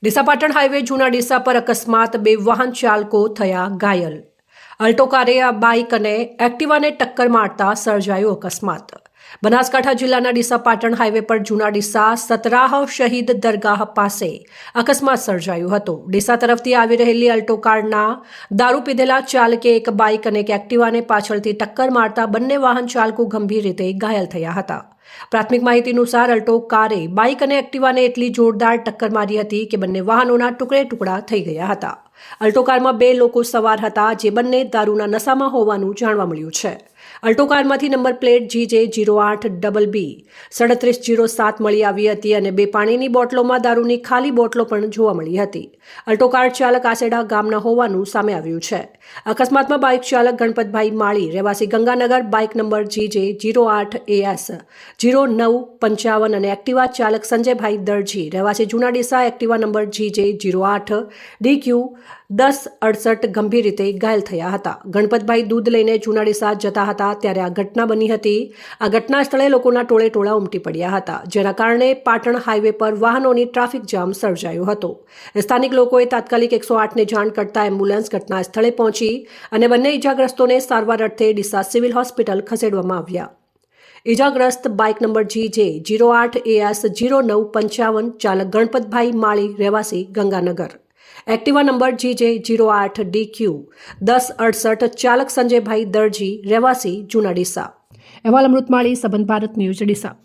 Deesa Patan highway જૂના ડીસા પર અકસ્માત, 2 વાહન ચાલકો થયા ઘાયલ। અલ્ટો કારે બાઇક અને એક્ટિવાને ટક્કર મારતા સર્જાયો અકસ્માત। બનાસકાંઠા જિલ્લાના ડીસા પાટણ હાઈવે પર જૂના ડીસા સતરાહ શહીદ દરગાહ પાસે અકસ્માત સર્જાયો હતો। ડીસા તરફથી આવી રહેલી અલ્ટો કારના દારૂ પીધેલા ચાલકે એક બાઇક અને એક એક્ટિવાને પાછળથી ટક્કર મારતા બંને વાહન ચાલકો ગંભીર રીતે ઘાયલ થયા હતા। પ્રાથમિક માહિતી અનુસાર અલ્ટો કારે બાઇક અને એક્ટિવાને એટલી જોરદાર ટક્કર મારી હતી કે બંને વાહનોના ટુકડે થઈ ગયા હતા। અલ્ટો કારમાં 2 લોકો સવાર હતા, જે બંને દારૂના નશામાં હોવાનું જાણવા મળ્યું છે। અલ્ટો કારમાંથી નંબર પ્લેટ GJ08BB 3707 મળી આવી હતી અને 2 પાણીની બોટલોમાં દારૂની ખાલી બોટલો પણ જોવા મળી હતી। અલ્ટો કાર ચાલક આસેડા ગામના હોવાનું સામે આવ્યું છે। અકસ્માતમાં બાઇક ચાલક ગણપતભાઈ માળી રહેવાસી ગંગાનગર, બાઇક નંબર GJ08AS 0955 અને એક્ટિવા ચાલક સંજયભાઈ દરજી રહેવાસી જૂના ડીસા, એક્ટિવા નંબર GJ08DQ 1068 ગંભીર રીતે ઘાયલ થયા હતા। ગણપતભાઈ દૂધ લઈને જૂના ડીસા જતા હતા ત્યારે આ ઘટના બની હતી। આ ઘટના સ્થળે લોકોના ટોળે ઉમટી પડ્યા હતા, જેના કારણે પાટણ હાઈવે પર વાહનોની ટ્રાફિક જામ સર્જાયો હતો। સ્થાનિક લોકોએ તાત્કાલિક 108ને જાણ કરતા એમ્બ્યુલન્સ ઘટના સ્થળે પહોંચી અને બંને ઇજાગ્રસ્તોને સારવાર અર્થે ડીસા સિવિલ હોસ્પિટલ ખસેડવામાં આવ્યા। ઇજાગ્રસ્ત બાઇક નંબર GJ08AS 0955 ચાલક ગણપતભાઈ માળી રહેવાસી ગંગાનગર, એક્ટિવા નંબર GJ08DQ 1068 ચાલક સંજયભાઈ દરજી રહેવાસી જૂના ડીસા। અહેવાલ અમૃત માળી, સંબંધ ભારત ન્યૂઝ, ડીસા।